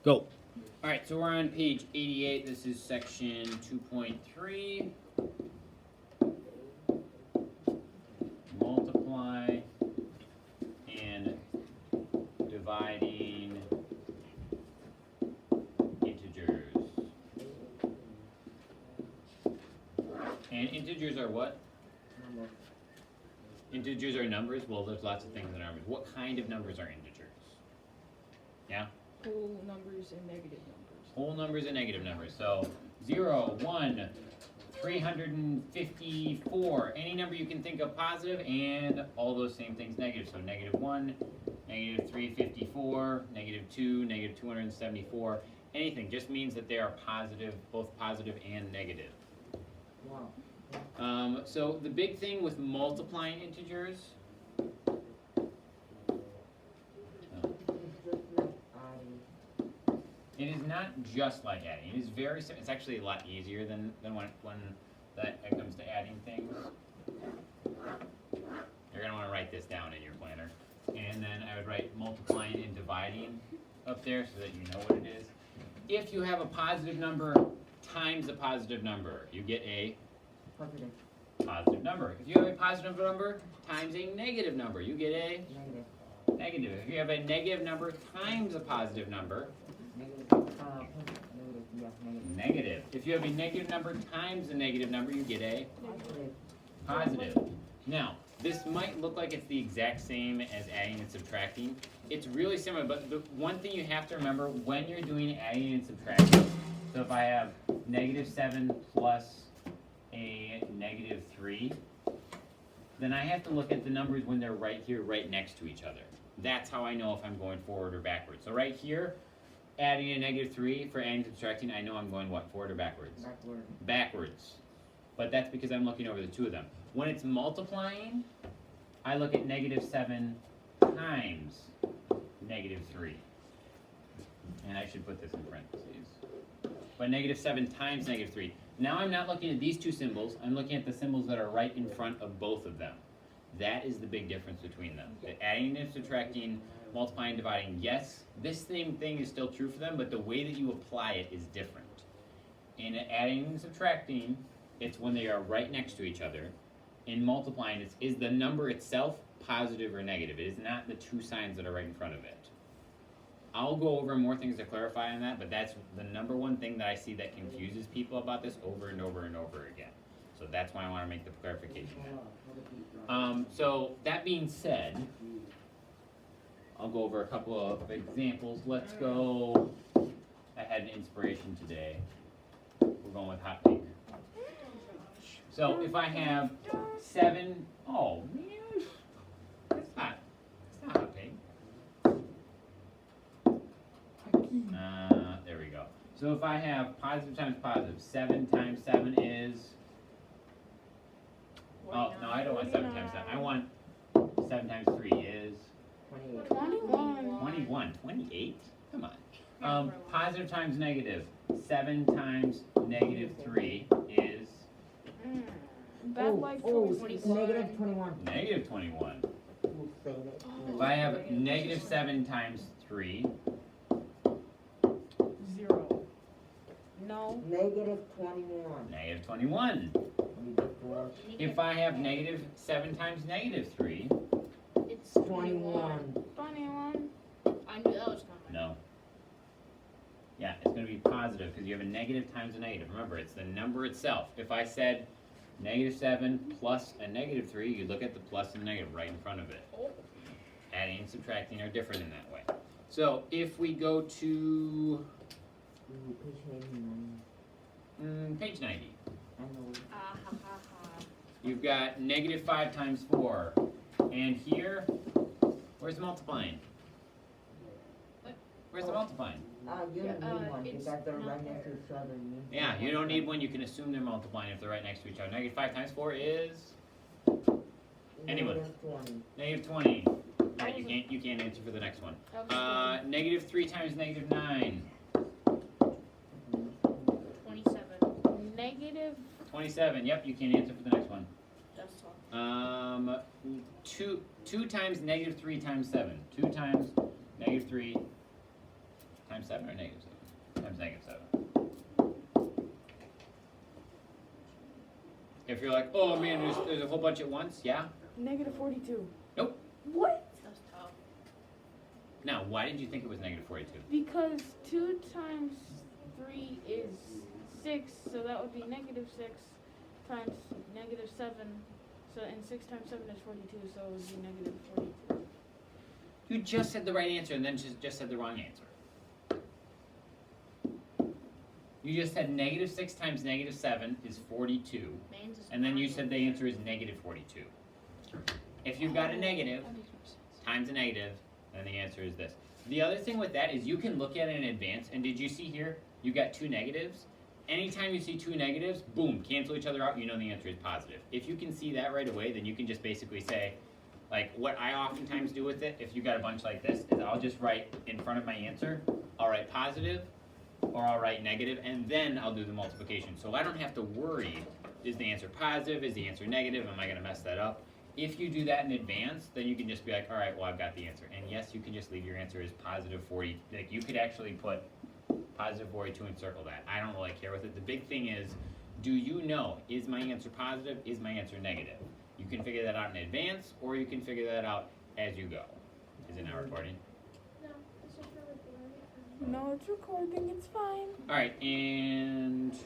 Go. Alright, so we're on page 88. This is section 2.3. Multiply and dividing integers. And integers are what? Number. Integers are numbers? Well, there's lots of things in numbers. What kind of numbers are integers? Yeah? Whole numbers and negative numbers. Whole numbers and negative numbers. So 0, 1, 354. Any number you can think of positive, and all those same things negative. So negative 1, negative 354, negative 2, negative 274. Anything just means that they are positive, both positive and negative. Wow. So the big thing with multiplying integers. It is not just like adding. It is very simple. It's actually a lot easier than when it comes to adding things. You're gonna want to write this down in your planner, and then I would write multiplying and dividing up there so that you know what it is. If you have a positive number times a positive number, you get a Positive. positive number. If you have a positive number times a negative number, you get a Negative. negative. If you have a negative number times a positive number, Negative. Negative. Yeah, negative. negative. If you have a negative number times a negative number, you get a Positive. positive. Now, this might look like it's the exact same as adding and subtracting. It's really similar, but the one thing you have to remember when you're doing adding and subtracting, so if I have negative 7 plus a negative 3, then I have to look at the numbers when they're right here, right next to each other. That's how I know if I'm going forward or backwards. So right here, adding a negative 3 for adding and subtracting, I know I'm going what, forward or backwards? Backward. Backwards. But that's because I'm looking over the two of them. When it's multiplying, I look at negative 7 times negative 3. And I should put this in parentheses. But negative 7 times negative 3. Now I'm not looking at these two symbols, I'm looking at the symbols that are right in front of both of them. That is the big difference between them. The adding and subtracting, multiplying, dividing, yes, this same thing is still true for them, but the way that you apply it is different. In adding and subtracting, it's when they are right next to each other. In multiplying, is the number itself positive or negative? It is not the two signs that are right in front of it. I'll go over more things to clarify on that, but that's the number one thing that I see that confuses people about this over and over and over again. So that's why I want to make the clarification now. So that being said, I'll go over a couple of examples. Let's go. I had an inspiration today. We're going with hot pink. So if I have 7, oh man, that's not hot pink. There we go. So if I have positive times positive, 7 times 7 is, oh no, I don't want 7 times 7. I want 7 times 3 is 28. 21. 28? Come on. Positive times negative. 7 times negative 3 is Bad life Oh, choices. negative 21. negative 21. We'll say it. If I have negative 7 times 3, 0. No. Negative 21. negative 21. Negative 4. If I have negative 7 times negative 3, It's 21. 21. I knew that was coming. no. Yeah, it's going to be positive because you have a negative times a negative. Remember, it's the number itself. If I said negative 7 plus a negative 3, you look at the plus and the negative right in front of it. Adding and subtracting are different in that way. So if we go to Ooh, page 89. page 90, I know. Ah ha ha ha. you've got negative 5 times 4. And here, where's the multiplying? What? Where's the multiplying? You don't need one it's because they're not right next to there. each other. Yeah, you don't need one. You can assume they're multiplying if they're right next to each other. Negative 5 times 4 is anyone. Negative 20. negative 20. Alright, you can't answer for the next one. Negative 3 times negative 9. 27. Negative. 27. Yep, you can't answer for the next one. That's all. 2 times negative 3 times 7. 2 times negative 3 times times 7 or negative 7? Times negative 7. If you're like, oh man, there's a whole bunch at once, yeah? Negative 42. What? That's tough. Now, why did you think it was negative 42? Because 2 times 3 is 6, so that would be negative 6 times negative 7. So, and 6 times 7 is 42, so it would be negative 42. You just said the right answer and then just said the wrong answer. You just said negative 6 times negative 7 is 42. Man's is And then you fine. said the answer is negative 42. If you've got a negative That makes more sense. times a negative, then the answer is this. The other thing with that is you can look at it in advance, and did you see here, you got 2 negatives? Anytime you see 2 negatives, boom, cancel each other out, you know the answer is positive. If you can see that right away, then you can just basically say, like what I oftentimes do with it, if you got a bunch like this, is I'll just write in front of my answer, I'll write positive, or I'll write negative, and then I'll do the multiplication. So I don't have to worry, is the answer positive, is the answer negative, am I gonna mess that up? If you do that in advance, then you can just be like, all right, well, I've got the answer. And yes, you can just leave your answer as positive 40. Like, you could actually put positive 42 and circle that. I don't really care with it. The big thing is, do you know, is my answer positive, is my answer negative? You can figure that out in advance, or you can figure that out as you go. Is it now recording? No, it's just for recording. No, it's recording, it's fine. All right, and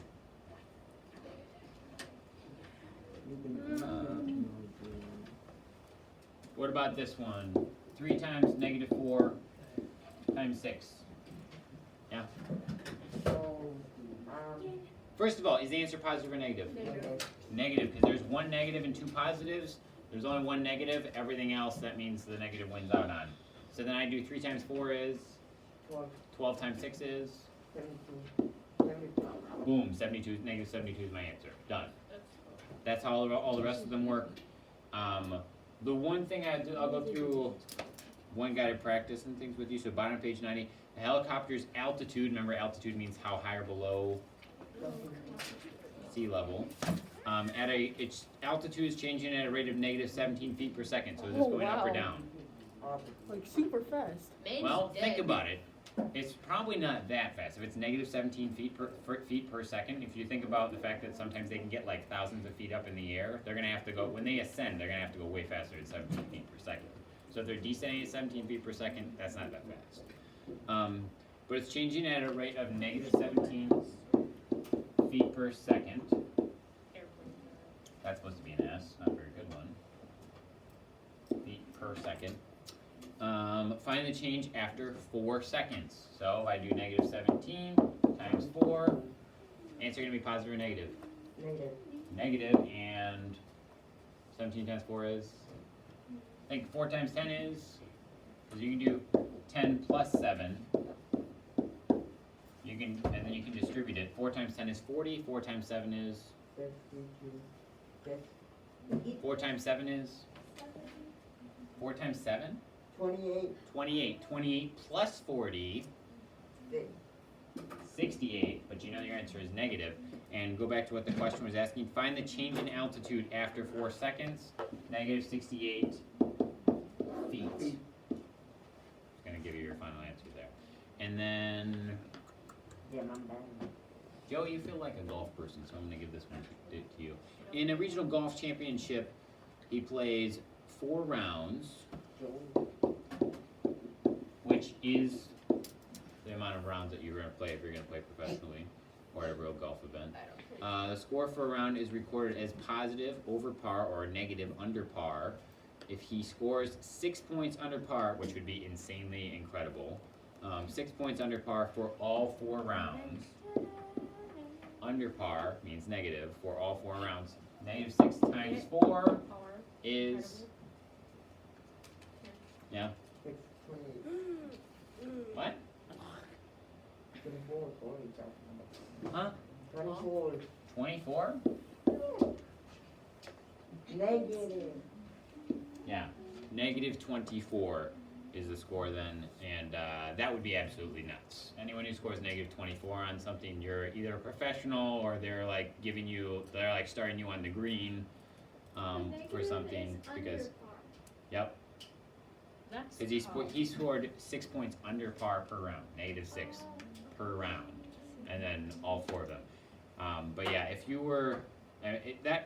what about this one? 3 times negative 4 times 6. Yeah. So, First of all, is the answer positive or negative? negative. Negative, because there's 1 negative and 2 positives. There's only 1 negative. Everything else, that means the negative wins out on. So then I do 3 times 4 is, 12, 12 times 6 is, 72, 72. boom, 72, negative 72 is my answer. Done. That's That's how all the rest of them work. The one thing I'll go through one guided practice and things with you. So bottom of page 90, the helicopter's altitude, remember altitude means how high or below sea level. Its altitude is changing at a rate of negative 17 feet per second. So is this Oh, going up or wow. down? Like super fast. Man's Well, dead. think about it. It's probably not that fast. If it's negative 17 feet per second, if you think about the fact that sometimes they can get like thousands of feet up in the air, they're gonna have to go, when they ascend, they're gonna have to go way faster than 17 feet per second. So if they're descending at 17 feet per second, that's not that fast. But it's changing at a rate of negative 17 feet per second. Airplane. That's supposed to be an S, not a very good one. Feet per second. Find the change after 4 seconds. So if I do negative 17 times 4, answer gonna be positive or negative? Negative. Negative, and 17 times 4 is? I think 4 times 10 is? Because you can do 10 plus 7. You can, and then you can distribute it. 4 times 10 is 40, 4 times 7 is? 52. 4 times 7 is? 4 times 7? 28. 28. 28 plus 40, 68, but you know your answer is negative. And go back to what the question was asking. Find the change in altitude after 4 seconds. Negative 68 feet. It's gonna give you your final answer there. And then, Yeah, I'm bad. Joe, you feel like a golf person, so I'm gonna give this one to you. In a regional golf championship, he plays 4 rounds, Joe. which is the amount of rounds that you're gonna play if you're gonna play professionally or at a real golf event. I don't care. The score for a round is recorded as positive over par or negative under par. If he scores 6 points under par, which would be insanely incredible, 6 points under par for all 4 rounds. Under par means negative for all 4 rounds. Negative 6 times 4 Power. is, yeah, 6, 28. what? 24, 40, Huh? 24. 24? Negative. Yeah, negative 24 is the score then, and that would be absolutely nuts. Anyone who scores negative 24 on something, you're either a professional or they're like they're like starting you on the green for something because, yep. That's Because tough. he scored 6 points under par per round, -6 per round, and then all 4 of them. But yeah, if you were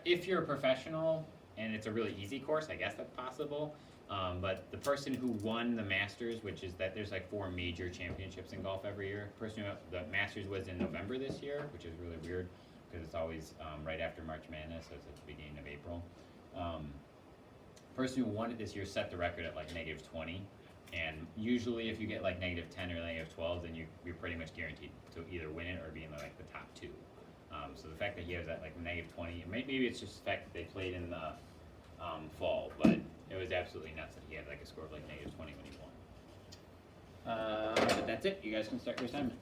if you're a professional and it's a really easy course, I guess that's possible. But the person who won the Masters, which is that there's like 4 major championships in golf every year. The Masters was in November this year, which is really weird because it's always right after March Madness, so it's at the beginning of April. Person who won it this year set the record at like -20, and usually if you get like -10 or -12, then you're pretty much guaranteed to either win it or be in like the top 2. So the fact that he has that like -20, maybe it's just the fact that they played in the fall, but it was absolutely nuts that he had like a score of like -20 when he won. But that's it. You guys can start your assignment.